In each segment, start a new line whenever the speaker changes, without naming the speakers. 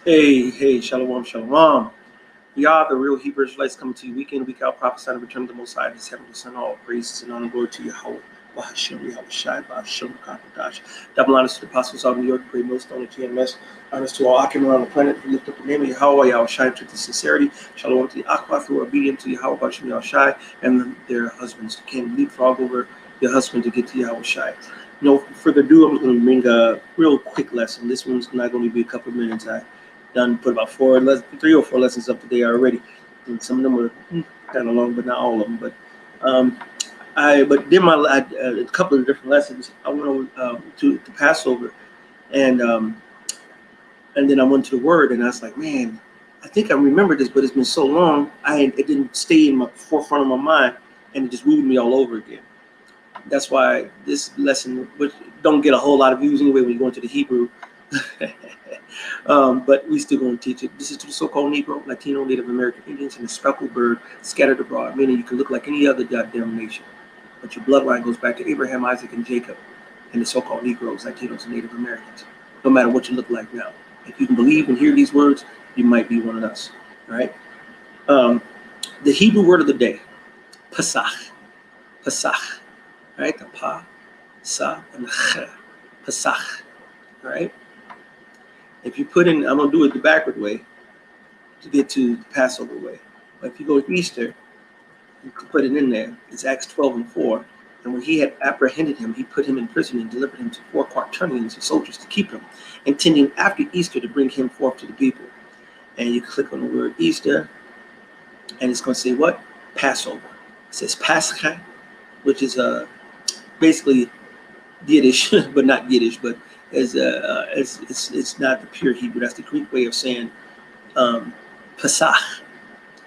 Hey, shalom, shalom. We are the real Hebrew Israelites coming to you week in, week out, prophesying the return of the Most High, His heavenly Son. All praises and honor and glory to Yahawah, Bahasham, Yahawashi, Bahasham, Dash. Double honors to the apostles out of New York, great millstone at GMS. Honors to all Akim around the planet who lift up the name of Yahawah, Yahawashi, to the sincerity. Shalom to the Aqua through obedience to Yahawah, Bahasham, Yahawashi, and their husbands. You can't leapfrog over your husband to get to Yahawashi. No further ado, I'm going to bring a real quick lesson. This one's not going to be a couple of minutes. I done put about 3 or 4 lessons up today already, and some of them were kind of long, but not all of them. But but did a couple of different lessons. I went to Passover, and then I went to the Word, and I was like, man, I think I remember this, but it's been so long, it didn't stay in my forefront of my mind, and it just moved me all over again. That's why this lesson, which don't get a whole lot of views anyway when you go into the Hebrew. But we still going to teach it. This is to the so-called Negro, Latino, Native American Indians, and the speckled bird scattered abroad, meaning you can look like any other goddamn nation, but your bloodline goes back to Abraham, Isaac, and Jacob, and the so-called Negroes, Latinos, and Native Americans. No matter what you look like now, if you can believe and hear these words, you might be one of us. All right. The Hebrew word of the day, Pasach. Pasach. All right. The pa, sa, and the ch. Pasach. All right. If you put in, I'm going to do it the backward way to get to the Passover way. But if you go to Easter, you can put it in there. It's Acts 12:4. And when he had apprehended him, he put him in prison and delivered him to 4 quaternions of soldiers to keep him, intending after Easter to bring him forth to the people. And you click on the word Easter, and it's going to say what? Passover. It says Pasach, which is basically Yiddish, but not Yiddish, but it's not the pure Hebrew. That's the Greek way of saying Pasach.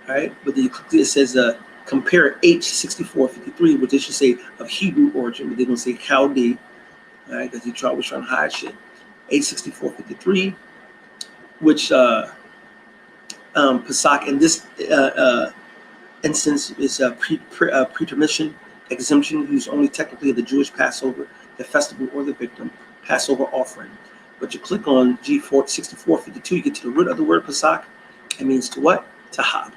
All right, but then you click this, it says compare H6453, which they should say of Hebrew origin, but they're gonna say Chaldee, all right, because he was trying to hide shit. H6453, which Pasach in this instance is a pretermission exemption used only technically of the Jewish Passover, the festival, or the victim Passover offering. But you click on G6452, you get to the root of the word Pasach. It means to what? To hop,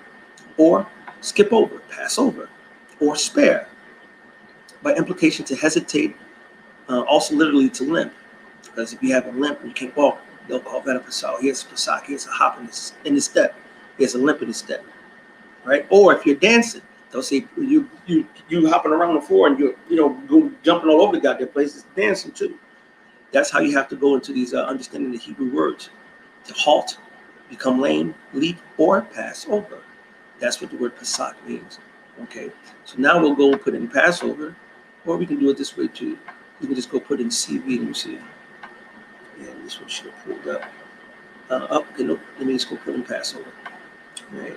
or skip over, pass over, or spare. By implication, to hesitate, also literally to limp. Because if you have a limp and you can't walk, they'll call that a Pasach. Here's a Pasach, here's a hop in the step, here's a limp in the step. Right? Or if you're dancing, they'll say you hopping around the floor and you're go jumping all over the goddamn places, dancing too. That's how you have to go into these understanding the Hebrew words: to halt, become lame, leap, or pass over. That's what the word Pasach means. Okay, so now we'll go put in Passover, or we can do it this way too. We can just go put in CV. Let me see. Yeah, this one should have pulled up. Okay, nope. Let me just go put in Passover. All right.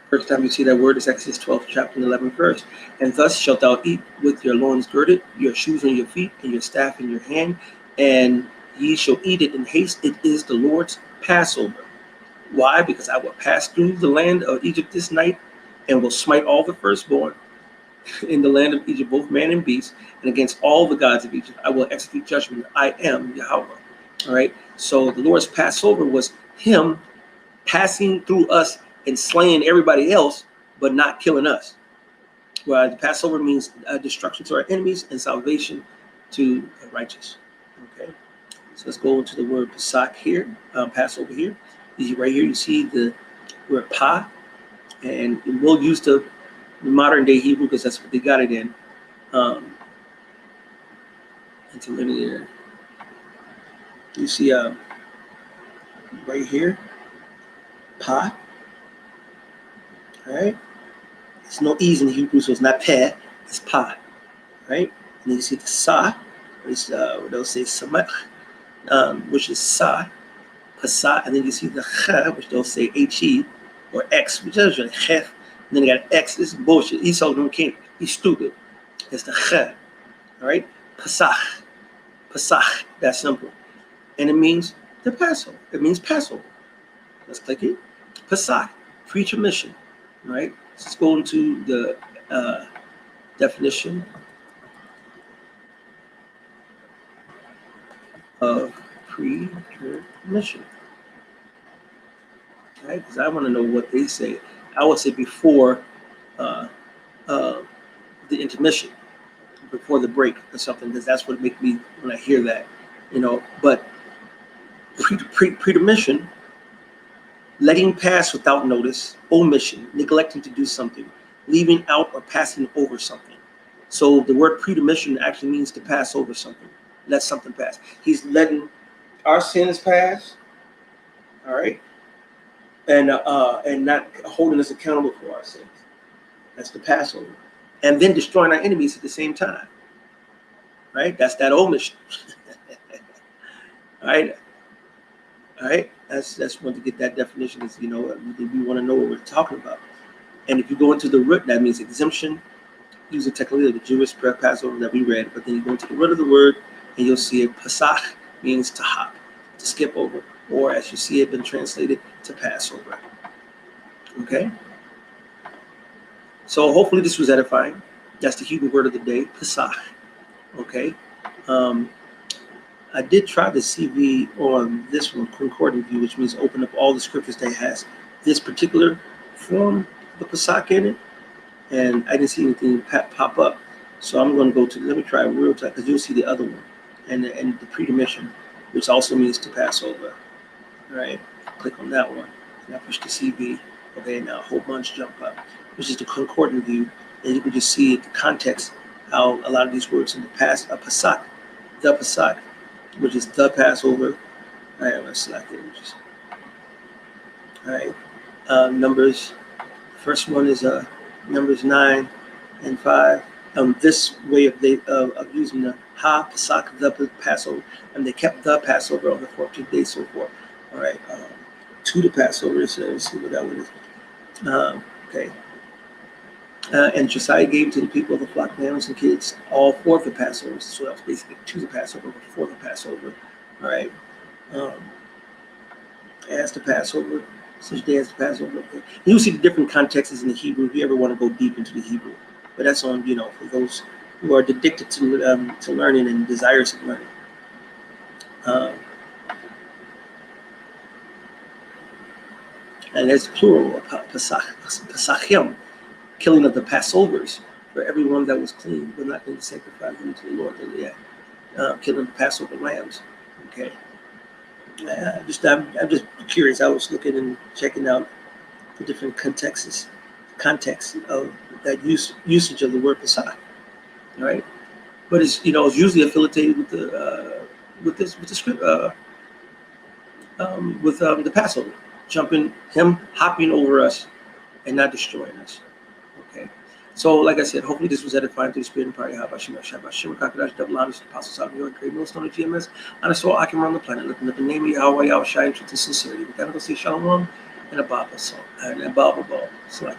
First time you see that word is Exodus 12, chapter 11 verse. And thus shalt thou eat with your loins girded, your shoes on your feet, and your staff in your hand, and ye shall eat it in haste. It is the Lord's Passover. Why? Because I will pass through the land of Egypt this night, and will smite all the firstborn in the land of Egypt, both man and beast, and against all the gods of Egypt I will execute judgment. I am Yahawah. All right. So the Lord's Passover was him passing through us and slaying everybody else, but not killing us. Well, the Passover means destruction to our enemies and salvation to the righteous. Okay, so let's go into the word Pasach here, Passover here. Right here, you see the word Pa, and we'll use the modern day Hebrew because that's what they got it in. Interlinear. You see right here, Pa. All right, it's no E's in Hebrew, so it's not peh, it's pa, right? And then you see the sa, which they'll say samach, which is sa, pasa, and then you see the cha, which they'll say he, or x, which is really chef, and then you got x. This is bullshit. Esau can't, he's stupid. It's the cha, all right? Pasach, Pasach, that's simple. And it means the Passover. It means Passover. Let's click it. Pasach, preacher mission, right? Let's go into the definition. of pre-intermission. Right? Because I want to know what they say. I would say before uh, uh, the intermission, before the break or something, because that's what makes me when I hear that, But pretermission, letting pass without notice, omission, neglecting to do something, leaving out or passing over something. So the word pretermission actually means to pass over something, let something pass. He's letting our sins pass, all right, and not holding us accountable for our sins. That's the Passover, and then destroying our enemies at the same time, right? That's that omission. All right, all right. That's one to get that definition. Is we want to know what we're talking about. And if you go into the root, that means exemption. Using technically the Jewish Passover that we read, but then you go into the root of the word and you'll see it. Pasach means to hop, to skip over, or as you see it been translated, to pass over. Okay? So hopefully this was edifying. That's the Hebrew word of the day, Pasach. Okay? I did try the CV on this one, concordant view, which means open up all the scriptures that has this particular form of the Pasach in it. And I didn't see anything pop up. So I'm going to go to, let me try real time, because you'll see the other one, and the pretermission, which also means to pass over. All right, click on that one, and I push the CV. Okay, now a whole bunch jump up, which is the concordant view, and you can just see the context, how a lot of these words in the past, Pasach, the Pasach, which is the Passover. All right, I'm going to select it. All right, Numbers, first one is Numbers 9 and 5. This way of using the Pasach, the Passover, and they kept the Passover on the 14th day, so forth. All right, to the Passover. So let's see what that one is. Okay. And Josiah gave to the people of the flock lambs and kids all for the Passover. So that was basically to the Passover, before the Passover. All right. As the Passover. Such day as the Passover. You see the different contexts in the Hebrew if you ever want to go deep into the Hebrew. But that's on, for those who are addicted to learning and desirous of learning. And there's plural, Pasachim, killing of the Passovers for everyone that was clean, but not going to sacrifice them to the Lord. Killing the Passover lambs. Okay. I'm just curious. I was looking and checking out the different context of that usage of the word Pasach, right? But it's it's usually affiliated with the script with the Passover, him hopping over us and not destroying us. Okay. So, like I said, hopefully this was edifying to the spirit and power of Yahawashi, double honors, apostles out of your great millstone of GMS, and so I can run the planet, looking at the name of Yahawah, Yahawashi, in truth and sincerity. We gotta go say shalom and a Bible song and a Bible ball. So